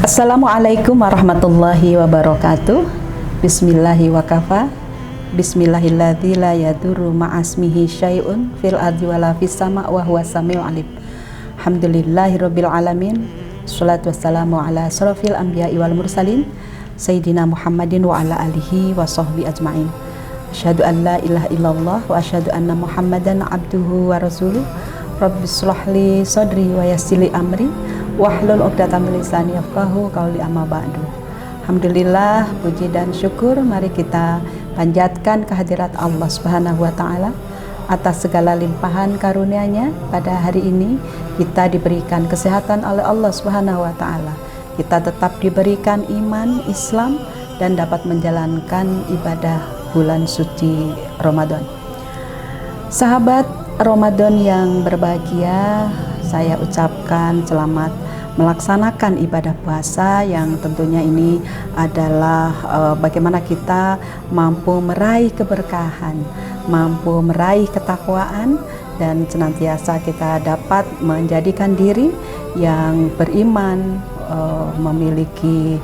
Assalamualaikum warahmatullahi wabarakatuh. Bismillahi wa kafa. Bismillahilladzi la yadurru ma'asmihi syai'un fil ardi wala fis sama' wa huwa samiul alim. Alhamdulillahirabbil alamin. Shalatu wassalamu ala asrofil anbiya'i wal mursalin Sayyidina Muhammadin wa ala alihi wa sahbihi ajma'in. Asyhadu an la ilaha illallah wa asyhadu anna Muhammadan abduhu wa rasuluh. Rabbi shrahli sadri wa yassirli amri wahlul 'uqdatam min lisani yafqahu qawli, amma ba'du. Alhamdulillah, puji dan syukur mari kita panjatkan kehadirat Allah Subhanahu wa taala atas segala limpahan karunia-Nya. Pada hari ini kita diberikan kesehatan oleh Allah Subhanahu wa taala. Kita tetap diberikan iman Islam dan dapat menjalankan ibadah bulan suci Ramadan. Sahabat Ramadan yang berbahagia, saya ucapkan selamat melaksanakan ibadah puasa yang tentunya ini adalah bagaimana kita mampu meraih keberkahan, mampu meraih ketakwaan, dan senantiasa kita dapat menjadikan diri yang beriman, memiliki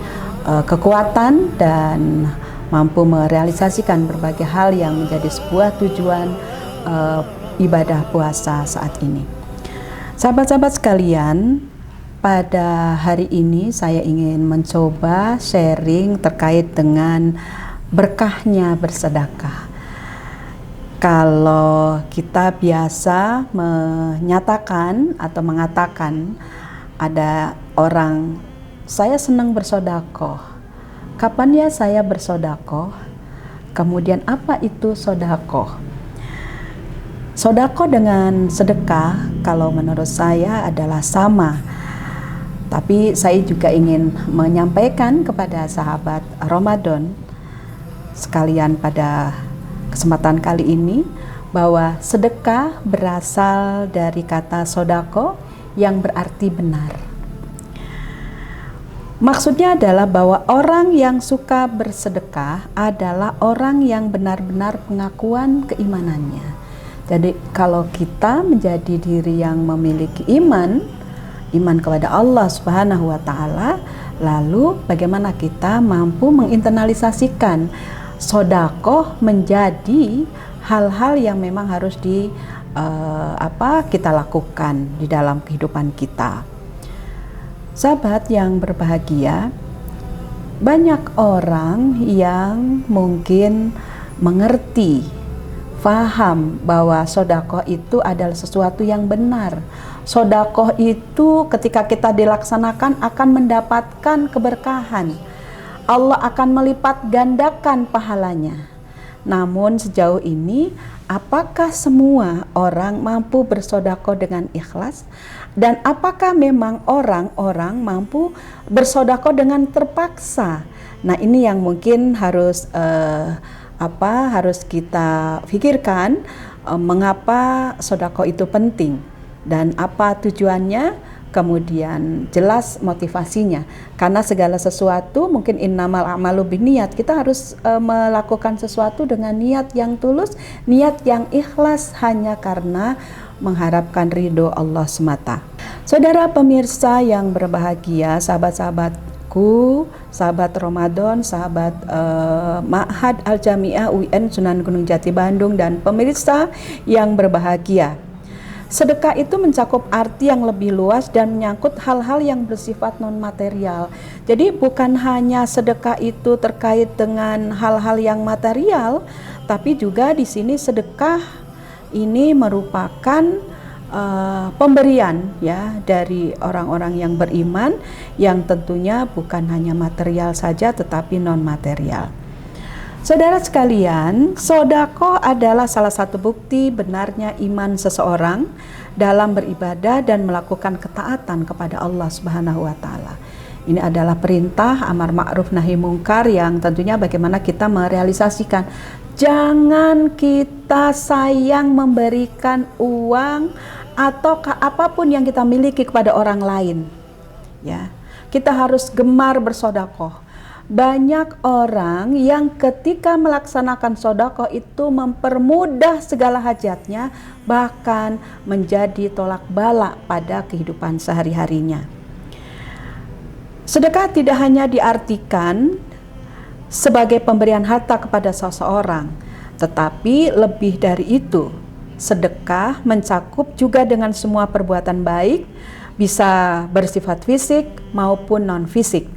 kekuatan dan mampu merealisasikan berbagai hal yang menjadi sebuah tujuan ibadah puasa saat ini. Sahabat-sahabat sekalian, pada hari ini saya ingin mencoba sharing terkait dengan berkahnya bersedekah. Kalau kita biasa menyatakan atau mengatakan ada orang, saya senang bersedekah. Kapan ya saya bersedekah? Kemudian apa itu sedekah? Sedekah dengan sedekah kalau menurut saya adalah sama. Tapi saya juga ingin menyampaikan kepada sahabat Ramadan sekalian pada kesempatan kali ini bahwa sedekah berasal dari kata sodako yang berarti benar. Maksudnya adalah bahwa orang yang suka bersedekah adalah orang yang benar-benar pengakuan keimanannya. Jadi kalau kita menjadi diri yang memiliki iman kepada Allah Subhanahu wa taala, lalu bagaimana kita mampu menginternalisasikan sedekah menjadi hal-hal yang memang harus kita lakukan di dalam kehidupan kita. Sahabat yang berbahagia, banyak orang yang mungkin mengerti, faham bahwa sedekah itu adalah sesuatu yang benar. Sedekah itu ketika kita dilaksanakan akan mendapatkan keberkahan. Allah akan melipat gandakan pahalanya. Namun sejauh ini, apakah semua orang mampu bersedekah dengan ikhlas? Dan apakah memang orang-orang mampu bersedekah dengan terpaksa? Nah, ini yang mungkin harus kita pikirkan, mengapa sedekah itu penting dan apa tujuannya, kemudian jelas motivasinya. Karena segala sesuatu mungkin innamal a'malu binniyat, kita harus melakukan sesuatu dengan niat yang tulus, niat yang ikhlas hanya karena mengharapkan ridho Allah semata. Saudara pemirsa yang berbahagia, sahabat-sahabatku, sahabat Ramadan, sahabat Ma'had Al-Jami'ah UIN Sunan Gunung Jati Bandung, dan pemirsa yang berbahagia, sedekah itu mencakup arti yang lebih luas dan menyangkut hal-hal yang bersifat non-material. Jadi bukan hanya sedekah itu terkait dengan hal-hal yang material, tapi juga di sini sedekah ini merupakan pemberian ya dari orang-orang yang beriman, yang tentunya bukan hanya material saja tetapi non-material. Saudara sekalian, sedekah adalah salah satu bukti benarnya iman seseorang dalam beribadah dan melakukan ketaatan kepada Allah Subhanahu wa taala. Ini adalah perintah amar ma'ruf nahi mungkar yang tentunya bagaimana kita merealisasikan. Jangan kita sayang memberikan uang atau apapun yang kita miliki kepada orang lain. Ya, kita harus gemar bersedekah. banyak orang yang ketika melaksanakan sedekah itu mempermudah segala hajatnya, bahkan menjadi tolak bala pada kehidupan sehari-harinya. Sedekah tidak hanya diartikan sebagai pemberian harta kepada seseorang, tetapi lebih dari itu. Sedekah mencakup juga dengan semua perbuatan baik, bisa bersifat fisik maupun non-fisik.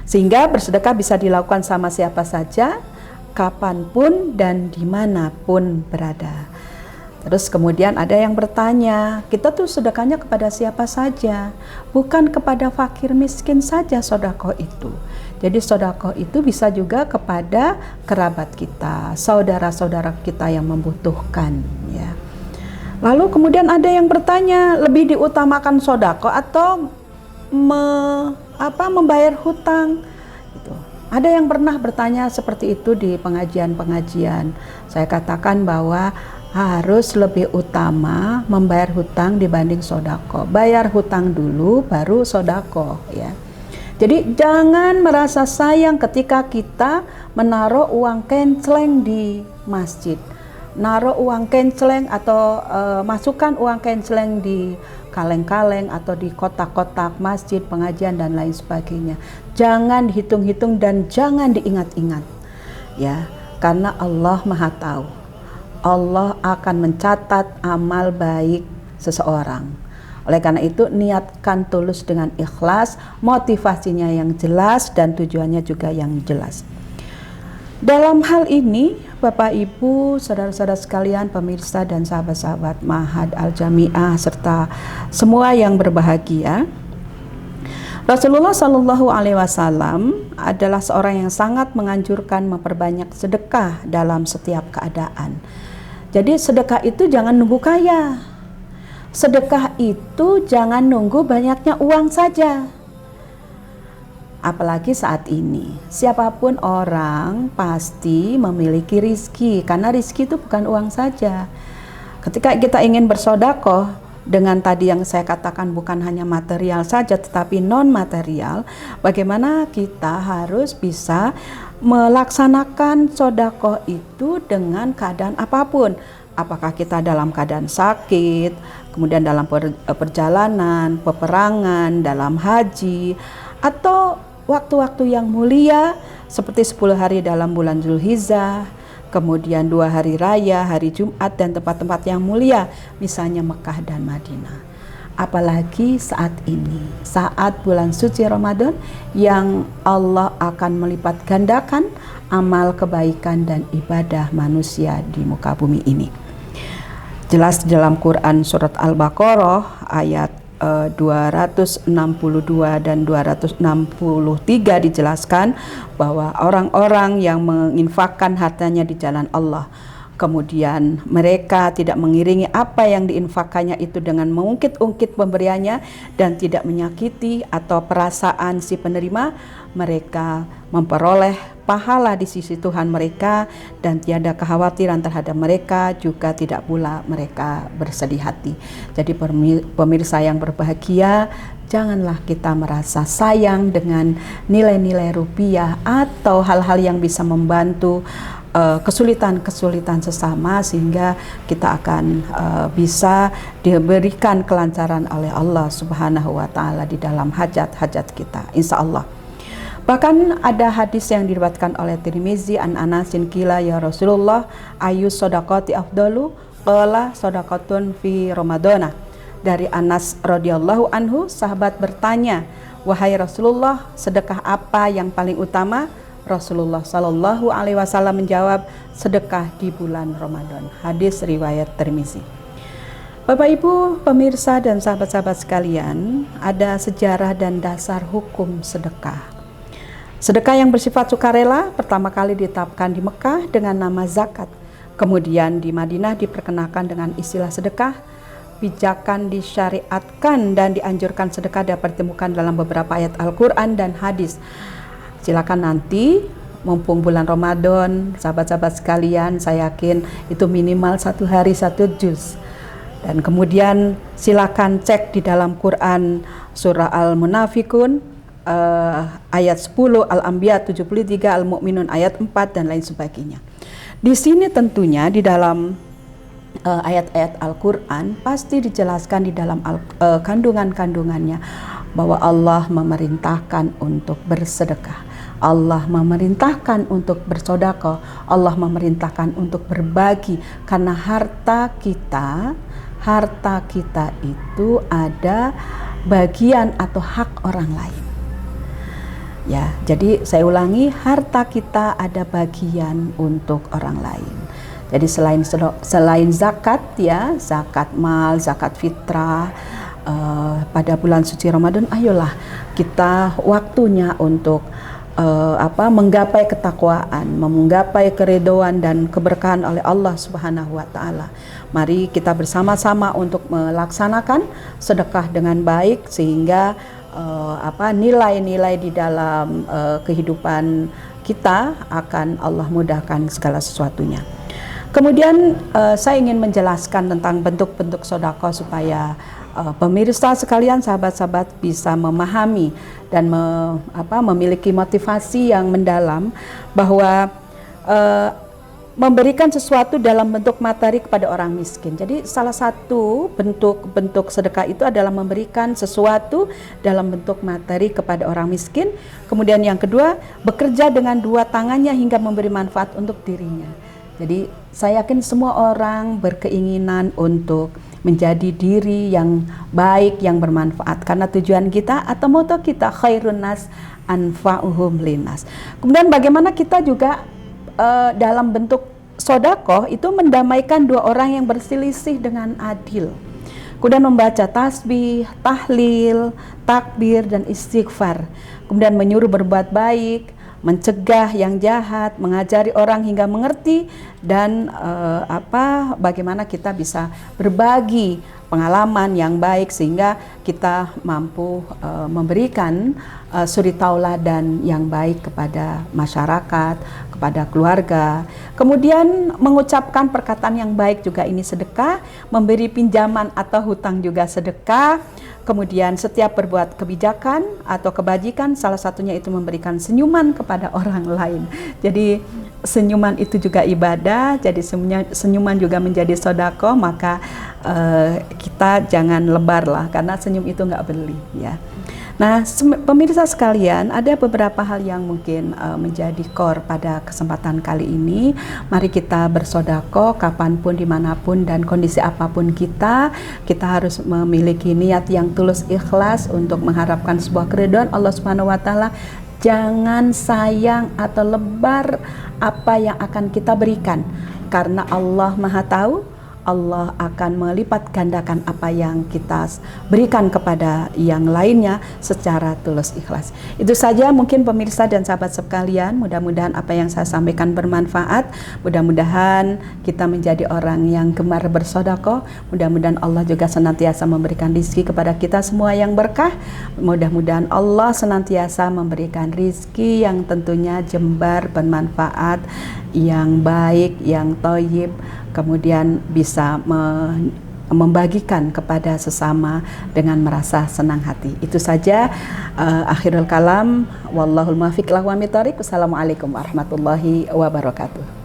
Sehingga bersedekah bisa dilakukan sama siapa saja, kapanpun dan dimanapun berada. Terus kemudian ada yang bertanya, kita tuh sedekahnya kepada siapa saja? Bukan kepada fakir miskin saja sedekah itu. Jadi sedekah itu bisa juga kepada kerabat kita, saudara-saudara kita yang membutuhkan, ya. Lalu kemudian ada yang bertanya, lebih diutamakan sedekah atau membayar hutang gitu. Ada yang pernah bertanya seperti itu di pengajian-pengajian. Saya katakan bahwa harus lebih utama membayar hutang dibanding sedekah. Bayar hutang dulu baru sedekah, ya. Jadi jangan merasa sayang ketika kita menaruh uang kenceleng di masjid. Naruh uang kenceleng atau masukkan uang kenceleng di kaleng-kaleng atau di kotak-kotak masjid, pengajian dan lain sebagainya. Jangan dihitung-hitung dan jangan diingat-ingat, ya, karena Allah Maha Tahu. Allah akan mencatat amal baik seseorang. Oleh karena itu niatkan tulus dengan ikhlas, motivasinya yang jelas dan tujuannya juga yang jelas. Dalam hal ini, Bapak Ibu, saudara-saudara sekalian, pemirsa dan sahabat-sahabat Ma'had Al-Jami'ah serta semua yang berbahagia, Rasulullah Shallallahu Alaihi Wasallam adalah seorang yang sangat menganjurkan memperbanyak sedekah dalam setiap keadaan. Jadi sedekah itu jangan nunggu kaya. Sedekah itu jangan nunggu banyaknya uang saja. Apalagi saat ini, siapapun orang pasti memiliki rizki, karena rizki itu bukan uang saja. Ketika kita ingin bersedekah dengan tadi yang saya katakan bukan hanya material saja tetapi non material, bagaimana kita harus bisa melaksanakan sedekah itu dengan keadaan apapun. Apakah kita dalam keadaan sakit, kemudian dalam perjalanan, peperangan, dalam haji, atau waktu-waktu yang mulia seperti 10 hari dalam bulan Zulhijjah, kemudian 2 hari raya, hari Jumat dan tempat-tempat yang mulia, misalnya Mekah dan Madinah. Apalagi saat ini, saat bulan suci Ramadan yang Allah akan melipat gandakan amal kebaikan dan ibadah manusia di muka bumi ini. Jelas di dalam Quran surat Al-Baqarah ayat 262 dan 263 dijelaskan bahwa orang-orang yang menginfakkan hartanya di jalan Allah, kemudian mereka tidak mengiringi apa yang diinfakannya itu dengan mengungkit-ungkit pemberiannya dan tidak menyakiti atau perasaan si penerima, mereka memperoleh pahala di sisi Tuhan mereka dan tiada kekhawatiran terhadap mereka, juga tidak pula mereka bersedih hati. Jadi pemirsa yang berbahagia, janganlah kita merasa sayang dengan nilai-nilai rupiah atau hal-hal yang bisa membantu kesulitan-kesulitan sesama, sehingga kita akan bisa diberikan kelancaran oleh Allah Subhanahu wa Ta'ala di dalam hajat-hajat kita, insya Allah. Bahkan ada hadis yang diriwayatkan oleh Tirmizi an Anasin qila ya Rasulullah ayu shadaqati afdalu qala shadaqatun fi Ramadana. Dari Anas radhiyallahu anhu, sahabat bertanya, wahai Rasulullah, sedekah apa yang paling utama? Rasulullah Shallallahu Alaihi Wasallam menjawab, sedekah di bulan Ramadan. Hadis riwayat Tirmizi. Bapak Ibu, pemirsa dan sahabat-sahabat sekalian, ada sejarah dan dasar hukum sedekah. Sedekah yang bersifat sukarela pertama kali ditetapkan di Mekah dengan nama zakat. Kemudian di Madinah diperkenalkan dengan istilah sedekah. Pijakan disyariatkan dan dianjurkan sedekah dapat ditemukan dalam beberapa ayat Al-Quran dan hadis. Silakan nanti, mumpung bulan Ramadan, sahabat-sahabat sekalian, saya yakin itu minimal 1 hari 1 juz. Dan kemudian silakan cek di dalam Quran surah Al-Munafikun ayat 10, Al-Anbiya 73, Al-Mu'minun ayat 4 dan lain sebagainya. Di sini tentunya di dalam ayat-ayat Al-Quran pasti dijelaskan di dalam kandungan-kandungannya bahwa Allah memerintahkan untuk bersedekah, Allah memerintahkan untuk bersedekah, Allah memerintahkan untuk berbagi, karena harta kita itu ada bagian atau hak orang lain. Ya, jadi saya ulangi, harta kita ada bagian untuk orang lain. Jadi selain zakat, ya, zakat mal, zakat fitrah, pada bulan suci Ramadan, ayolah kita waktunya untuk menggapai ketakwaan, menggapai keridhaan dan keberkahan oleh Allah Subhanahu wa taala. Mari kita bersama-sama untuk melaksanakan sedekah dengan baik sehingga nilai-nilai di dalam kehidupan kita akan Allah mudahkan segala sesuatunya. Kemudian saya ingin menjelaskan tentang bentuk-bentuk sedekah supaya pemirsa sekalian, sahabat-sahabat bisa memahami dan memiliki motivasi yang mendalam bahwa memberikan sesuatu dalam bentuk materi kepada orang miskin. Jadi salah satu bentuk sedekah itu adalah memberikan sesuatu dalam bentuk materi kepada orang miskin. Kemudian yang kedua, bekerja dengan dua tangannya hingga memberi manfaat untuk dirinya. Jadi saya yakin semua orang berkeinginan untuk menjadi diri yang baik, yang bermanfaat, karena tujuan kita atau moto kita khairun nas anfa'uhum linnas. Kemudian bagaimana kita juga dalam bentuk sedekah itu mendamaikan dua orang yang berselisih dengan adil. Kemudian membaca tasbih, tahlil, takbir dan istighfar. Kemudian menyuruh berbuat baik, mencegah yang jahat, mengajari orang hingga mengerti, dan bagaimana kita bisa berbagi pengalaman yang baik sehingga kita mampu memberikan suri tauladan yang baik kepada masyarakat, kepada keluarga. Kemudian mengucapkan perkataan yang baik juga ini sedekah, memberi pinjaman atau hutang juga sedekah. Kemudian setiap berbuat kebijakan atau kebajikan, salah satunya itu memberikan senyuman kepada orang lain. Jadi senyuman itu juga ibadah, jadi senyuman juga menjadi sedekah. Maka kita jangan lebar lah, karena senyum itu nggak beli, ya. Nah, pemirsa sekalian, ada beberapa hal yang mungkin menjadi core pada kesempatan kali ini. Mari kita bersedekah kapanpun, dimanapun, dan kondisi apapun kita harus memiliki niat yang tulus ikhlas untuk mengharapkan sebuah keridhaan Allah Subhanahu wa taala. Jangan sayang atau lebar apa yang akan kita berikan, karena Allah Maha Tahu. Allah akan melipat gandakan apa yang kita berikan kepada yang lainnya secara tulus ikhlas. Itu saja mungkin pemirsa dan sahabat sekalian, mudah-mudahan apa yang saya sampaikan bermanfaat. Mudah-mudahan kita menjadi orang yang gemar bersedekah. Mudah-mudahan Allah juga senantiasa memberikan rezeki kepada kita semua yang berkah. Mudah-mudahan Allah senantiasa memberikan rezeki yang tentunya jembar, bermanfaat, yang baik, yang thayyib, kemudian bisa membagikan kepada sesama dengan merasa senang hati. Itu saja, akhirul kalam, wallahul muwaffiq ila aqwamit thoriq. Wassalamualaikum warahmatullahi wabarakatuh.